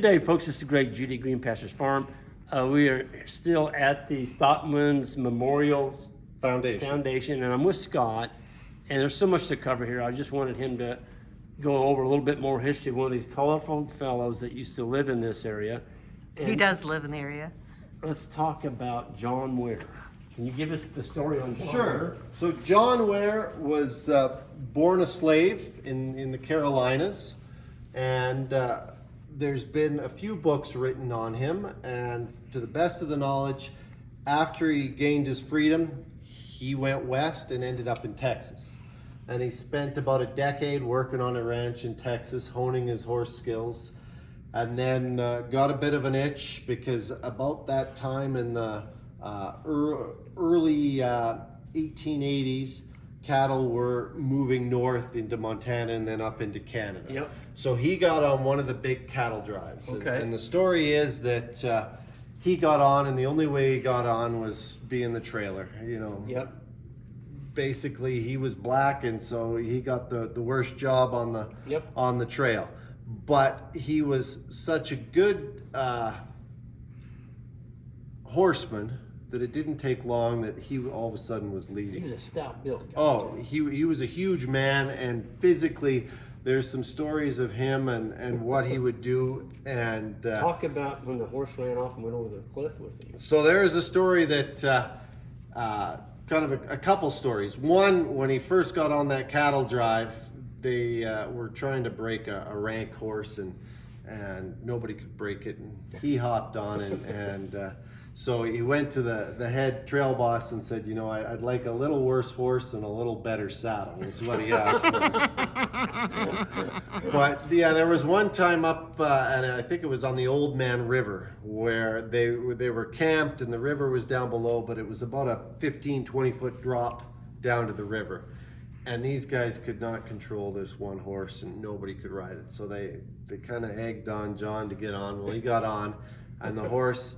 Good day, folks. This is Greg, Judy Green Pastures Farm. We are still at the Stockman's Memorial Foundation, and I'm with Scott. And there's so much to cover here. I just wanted him to go over a little bit more history of one of these colorful fellows that used to live in this area. And he does live in the area. Let's talk about John Ware. Can you give us the story on John Ware? Sure. So John Ware was born a slave in the Carolinas, and there's been a few books written on him, and to the best of the knowledge, after he gained his freedom, he went west and ended up in Texas. And he spent about a decade working on a ranch in Texas, honing his horse skills, and then got a bit of an itch because about that time in the early 1880s, cattle were moving north into Montana and then up into Canada. Yep. So he got on one of the big cattle drives. Okay. And the story is that he got on, and the only way he got on was being the trailer. Yep. Basically, he was black, and so he got the worst job on the trail. But he was such a good horseman that it didn't take long that he all of a sudden was leading. He was a stout build guy. Oh, he was a huge man, and physically there's some stories of him and what he would do. And Talk about when the horse ran off and went over the cliff with him. so there is a story that kind of a couple stories. One, when he first got on that cattle drive, they were trying to break a rank horse, and nobody could break it, and he hopped on and so he went to the head trail boss and said, I'd like a little worse horse and a little better saddle. That's what he asked for. But yeah, there was one time up, and I think it was on the Old Man River, where they were camped and the river was down below, but it was about a 15-20 foot drop down to the river. And these guys could not control this one horse, and nobody could ride it. So they kind of egged on John to get on. Well, he got on, and the horse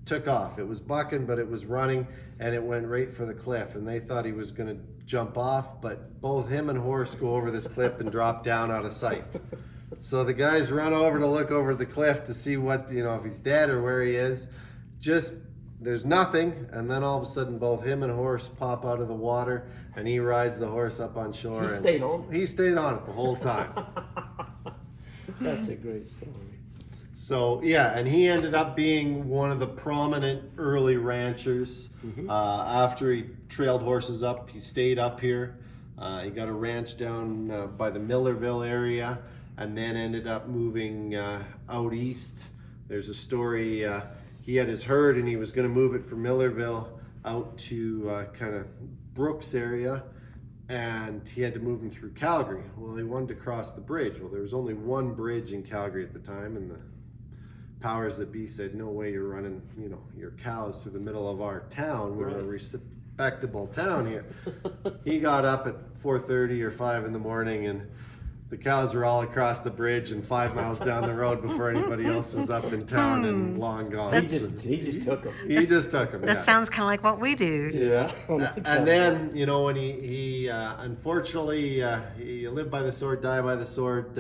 took off. It was bucking, but it was running, and it went right for the cliff. And they thought he was going to jump off, but both him and horse go over this cliff and drop down out of sight. So the guys run over to look over the cliff to see what, if he's dead or where he is. There's nothing, and then all of a sudden both him and horse pop out of the water, and he rides the horse up on shore. He stayed on? He stayed on it the whole time. That's a great story. So yeah, and he ended up being one of the prominent early ranchers. After he trailed horses up, he stayed up here. He got a ranch down by the Millerville area, and then ended up moving out east. There's a story, he had his herd and he was going to move it from Millerville out to kind of Brooks area, and he had to move him through Calgary. Well, he wanted to cross the bridge. Well, there was only one bridge in Calgary at the time, and the powers that be said, no way you're running, your cows through the middle of our town. We're a respectable town here. He got up at 4:30 or 5 in the morning, and the cows were all across the bridge and 5 miles down the road before anybody else was up in town and long gone. He just took them. He just took them. That sounds kind of like what we do. Yeah. And then, when he unfortunately, he lived by the sword, died by the sword.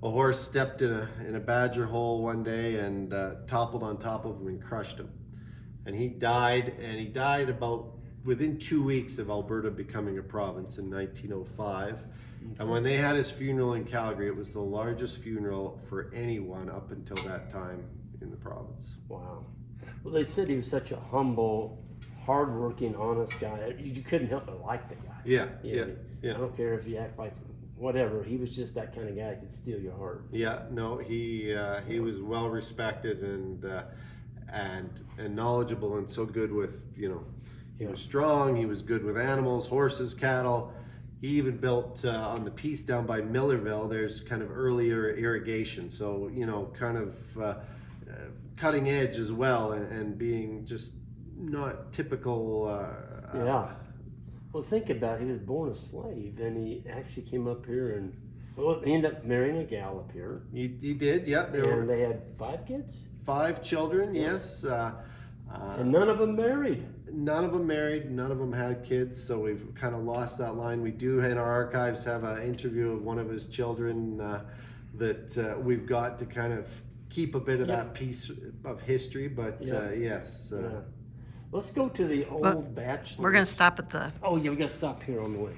A horse stepped in a badger hole one day and toppled on top of him and crushed him. And he died about within 2 weeks of Alberta becoming a province in 1905. And when they had his funeral in Calgary, it was the largest funeral for anyone up until that time in the province. Wow. Well, they said he was such a humble, hardworking, honest guy. You couldn't help but like the guy. Yeah. I don't care if you act like whatever. He was just that kind of guy that could steal your heart. Yeah. No, he was well respected and knowledgeable, and so good with, he was strong. He was good with animals, horses, cattle. He even built on the piece down by Millerville, there's kind of earlier irrigation. So, kind of cutting edge as well, and being just not typical. Yeah. Well, think about it. He was born a slave, and he actually came up here and, he ended up marrying a gal up here. He did, yeah. They had 5 kids? 5 children, yes. And none of them married. None of them married, none of them had kids, so we've kind of lost that line. We do in our archives have an interview of one of his children that we've got to kind of keep a bit of Yep. that piece of history. But Yeah. yes, Yeah. Let's go to the old bachelor. We're gonna stop at the, Oh yeah, we gotta stop here on the way.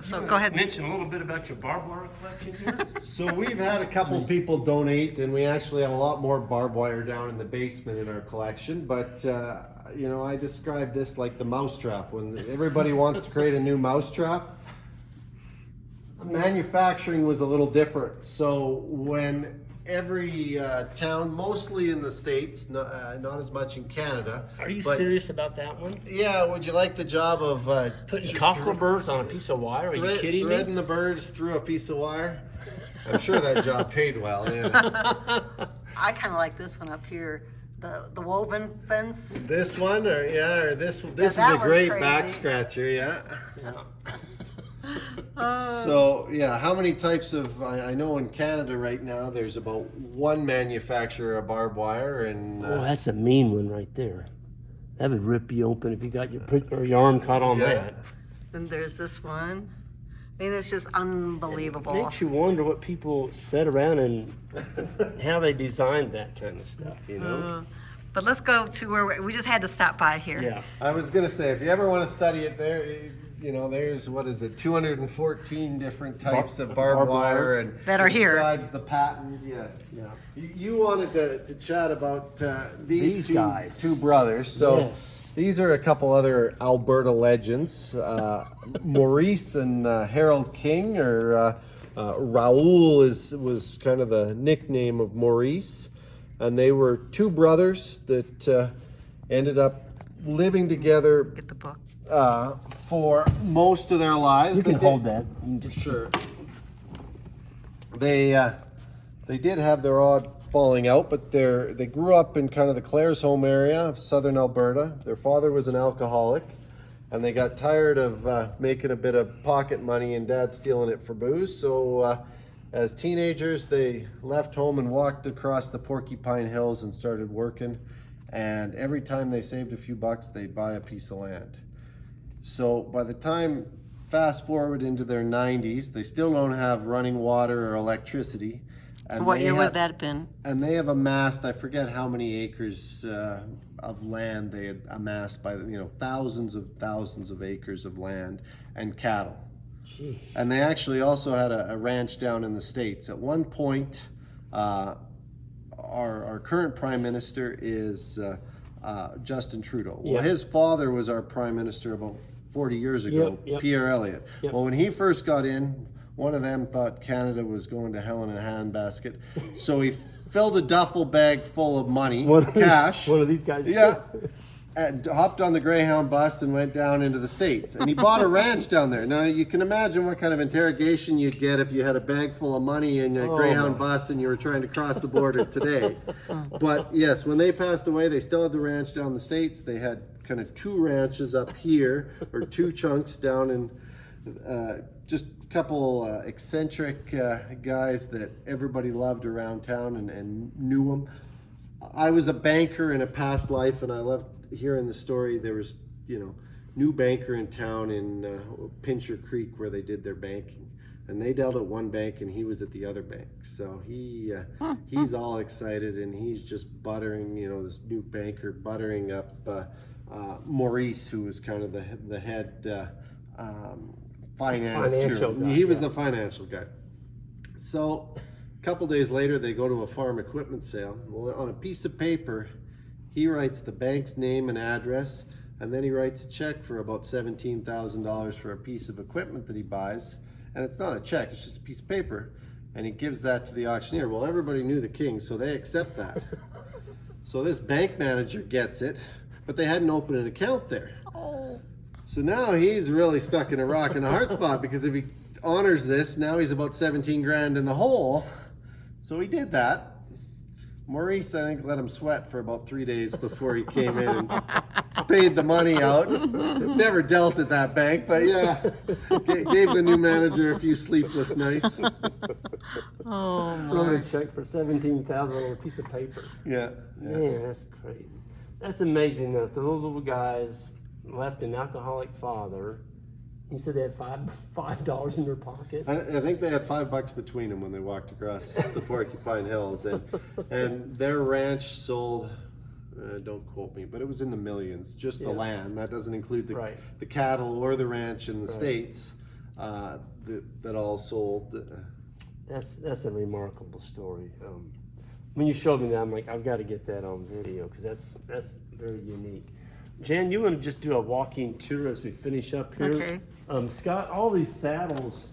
so go ahead. Mention a little bit about your barbed wire collection here. so we've had a couple people donate, and we actually have a lot more barbed wire down in the basement in our collection. But you know, I describe this like the mousetrap. When everybody wants to create a new mousetrap, manufacturing was a little different. So when every town, mostly in the States, not as much in Canada. Are you but, serious about that one? Yeah, would you like the job of Putting cockerel burrs on a piece of wire? Are you kidding me? threading the birds through a piece of wire? I'm sure that job paid well. Yeah. I kind of like this one up here, the woven fence. This one, or this is that a one's great crazy. back scratcher. Yeah. Yeah. So yeah, how many types of? I know in Canada right now there's about one manufacturer of barbed wire, and Oh, that's a mean one right there. That would rip you open if you got your arm caught on Yeah. that. Then there's this one. I mean, it's just unbelievable. Makes you wonder what people set around and how they designed that kind of stuff, you know? But let's go to where we just had to stop by here. Yeah. I was gonna say, if you ever want to study it, there, you know, there's what is it, 214 different types of barbed wire, and That are here. describes the patent. Yeah. Yeah. You wanted to chat about these These guys. two brothers. So Yes. these are a couple other Alberta legends, Maurice and Harold King, or Raoul was kind of the nickname of Maurice, and they were two brothers that ended up living together Get the book. for most of their lives. You can They hold did- that. You can just Sure. They did have their odd falling out, but they grew up in kind of the Claresholm area of southern Alberta. Their father was an alcoholic, and they got tired of making a bit of pocket money and dad stealing it for booze. So as teenagers, they left home and walked across the Porcupine Hills and started working. And every time they saved a few bucks, they'd buy a piece of land. So by the time, fast forward into their 90s, they still don't have running water or electricity. And What they year would have- that have been? And they have amassed, I forget how many acres of land they had amassed by, thousands of acres of land and cattle. Gee. And they actually also had a ranch down in the States. At one point, our current prime minister is Justin Trudeau. Well, Yeah. his father was our prime minister about 40 years ago, Yep. Pierre Elliott. Yep. Well, when he first got in, one of them thought Canada was going to hell in a handbasket. So he filled a duffel bag full of money, cash. One of these guys. Yeah. And hopped on the Greyhound bus and went down into the States. And he bought a ranch down there. Now, you can imagine what kind of interrogation you'd get if you had a bag full of money in a Greyhound bus and you were trying to cross the border today. But yes, when they passed away, they still had the ranch down in the States. They had kind of two ranches up here, or two chunks down in just a couple eccentric guys that everybody loved around town and knew them. I was a banker in a past life, and I loved hearing the story. There was, new banker in town in Pincher Creek where they did their banking, and they dealt at one bank and he was at the other bank. So he's all excited, and he's just buttering, this new banker buttering up Maurice, who was kind of the head Financial guy, he was the financial guy. So a couple days later, they go to a farm equipment sale. Well, on a piece of paper, he writes the bank's name and address, and then he writes a check for about $17,000 for a piece of equipment that he buys. And it's not a check, it's just a piece of paper. And he gives that to the auctioneer. Well, everybody knew the king, so they accept that. So this bank manager gets it, but they hadn't opened an account there. Oh. So now he's really stuck in a rock and a hard spot, because if he honors this, now he's about 17 grand in the hole. So he did that. Maurice, I think, let him sweat for about 3 days before he came in and paid the money out. Never dealt at that bank, but yeah, gave the new manager a few sleepless nights. Oh Wrote my. a check for $17,000 on a piece of paper. Yeah. Man, that's crazy. That's amazing though. So those little guys left an alcoholic father You said they had $5 in their pocket. I think they had $5 between them when they walked across the Porcupine Hills, and their ranch sold. Don't quote me, but it was in the millions. Just the land. That doesn't include the cattle or the ranch in the States. That all sold. That's a remarkable story. When you showed me that, I'm like, I've got to get that on video because that's very unique. Jan, you want to just do a walking tour as we finish up here? Okay. Scott, all these saddles,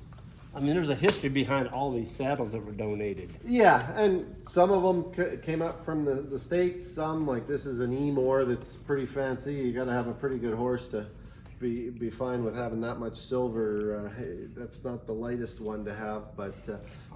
I mean, there's a history behind all these saddles that were donated. Yeah, and some of them came up from the States. Some, like this is an E-More that's pretty fancy. You got to have a pretty good horse to be fine with having that much silver. That's not the lightest one to have, but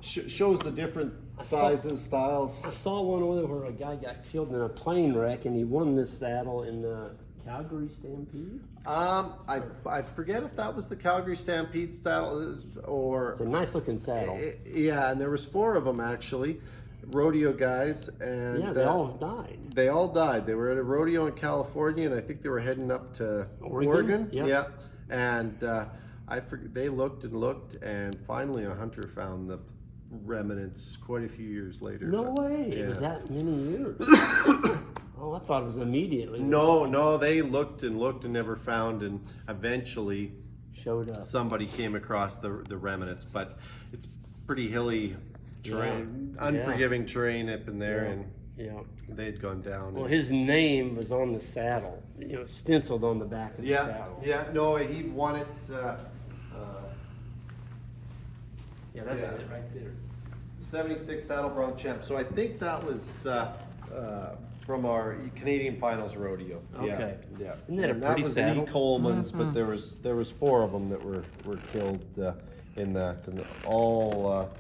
shows the different sizes, styles. I saw one over there where a guy got killed in a plane wreck and he won this saddle in the Calgary Stampede? I forget if that was the Calgary Stampede saddle or... It's a nice looking saddle. Yeah, and there was 4 of them actually, rodeo guys, and... Yeah, they all died. They all died. They were at a rodeo in California, and I think they were heading up to Oregon. Yep. Yeah, and they looked and looked, and finally a hunter found the remnants quite a few years later. No way, yeah. It was that many years. Oh, I thought it was immediately. No, they looked and looked and never found, and eventually showed up. Somebody came across the remnants, but it's pretty hilly terrain, unforgiving terrain up in there, and they'd gone down. Well, his name was on the saddle, stenciled on the back of the saddle. Yeah, no, he'd won it. That's it right there. 76 Saddle Bronc champ. So I think that was from our Canadian Finals rodeo. Okay. Yeah. Isn't that a And pretty that was saddle? Lee Coleman's, but there was 4 of them that were killed in that, and all.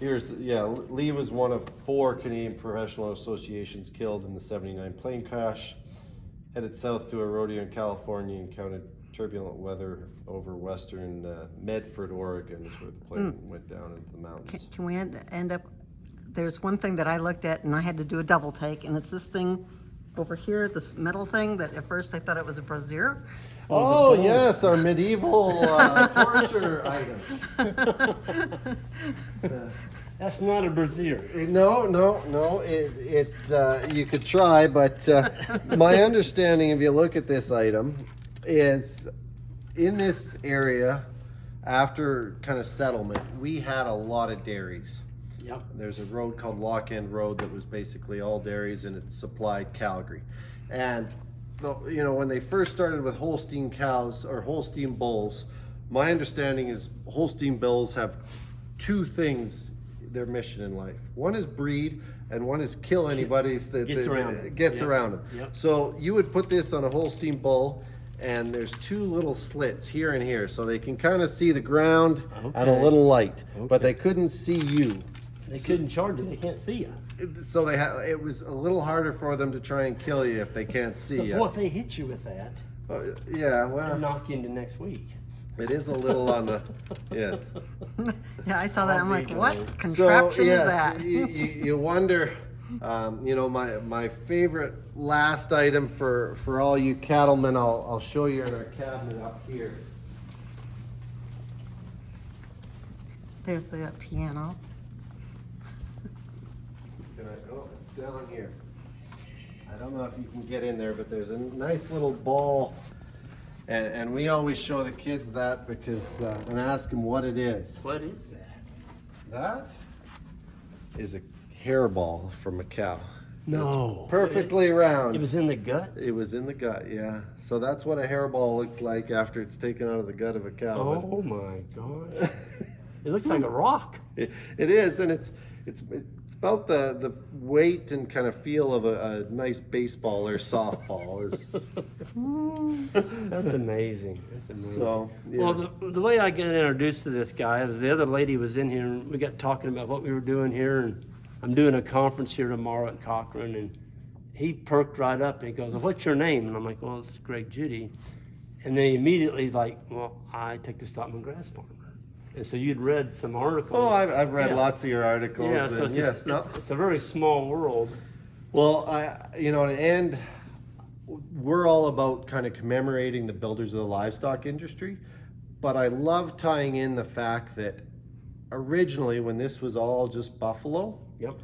Lee was one of 4 Canadian Professional Associations killed in the '79 plane crash. Headed south to a rodeo in California, encountered turbulent weather over western Medford, Oregon, is where the plane went down into the mountains. Can we end up, there's one thing that I looked at and I had to do a double take, and it's this thing over here, this metal thing that at first I thought it was a brazier. Oh, yes, our medieval torture item. That's not a brazier. No. It you could try, but my understanding, if you look at this item, is in this area, after kind of settlement, we had a lot of dairies. Yep. There's a road called Lock End Road that was basically all dairies, and it supplied Calgary. And when they first started with Holstein cows or Holstein bulls, my understanding is Holstein bulls have 2 things, their mission in life. One is breed, and one is kill anybody that gets around them. Yep. So you would put this on a Holstein bull, and there's 2 little slits here and here, so they can kind of see the ground and a little light, but they couldn't see you. They couldn't charge you. They can't see you. So it was a little harder for them to try and kill you if they can't see you. Boy, if they hit you with that, they'll knock you into next week. It is a little on the, yes. Yeah, I saw that. I'm like, what contraption is that? You wonder, my favorite last item for all you cattlemen, I'll show you in our cabinet up here. There's the piano. It's down here. I don't know if you can get in there, but there's a nice little ball, and we always show the kids that because and ask them what it is. What is that? That is a hairball from a cow. No. It's perfectly round. It was in the gut? It was in the gut, yeah. So that's what a hairball looks like after it's taken out of the gut of a cow. Oh my God. It looks like a rock. It is, and it's about the weight and kind of feel of a nice baseball or softball. That's amazing. That's amazing. So, yeah. Well, the way I got introduced to this guy was the other lady was in here, and we got talking about what we were doing here, and I'm doing a conference here tomorrow at Cochrane, and he perked right up, and he goes, well, what's your name? And I'm like, well, it's Greg Judy. And then he immediately like, well, I take the Stockman Grass Farmer. And so you'd read some articles. Oh, I've read lots of your articles. Yeah, so it's a very small world. Well, we're all about kind of commemorating the builders of the livestock industry, but I love tying in the fact that originally, when this was all just buffalo, Yep.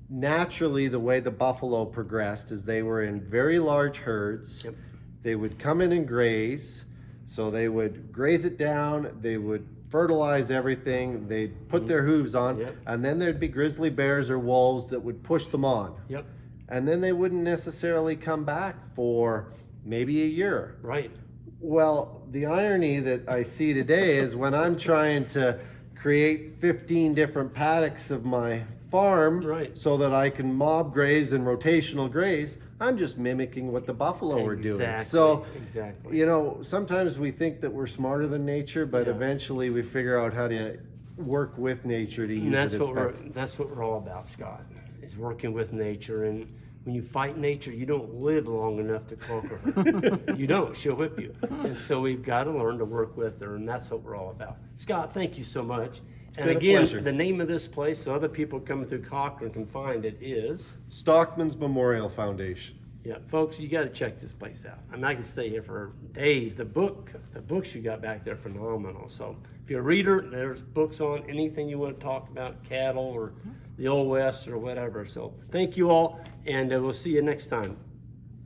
naturally the way the buffalo progressed is they were in very large herds. Yep. They would come in and graze. So they would graze it down, they would fertilize everything, they'd put their hooves on, Yep. and then there'd be grizzly bears or wolves that would push them on. Yep. And then they wouldn't necessarily come back for maybe a year. Right. Well, the irony that I see today is when I'm trying to create 15 different paddocks of my farm, Right. so that I can mob graze and rotational graze, I'm just mimicking what the buffalo are doing. Exactly, So, exactly. you know, sometimes we think that we're smarter than nature, but Yeah. eventually we figure out how to work with nature to use And that's it its what best. that's what we're all about, Scott. Is working with nature. And when you fight nature, you don't live long enough to conquer her. You don't. She'll whip you. And so we've got to learn to work with her, and that's what we're all about. Scott, thank you so much. And been a again, pleasure. the name of this place, so other people coming through Cochrane can find it, is. Stockman's Memorial Foundation. Yeah, folks, you got to check this place out. I mean, I could stay here for days. The books you got back there are phenomenal. So if you're a reader, there's books on anything you want to talk about, cattle or the Old West or whatever. So thank you all, and we'll see you next time.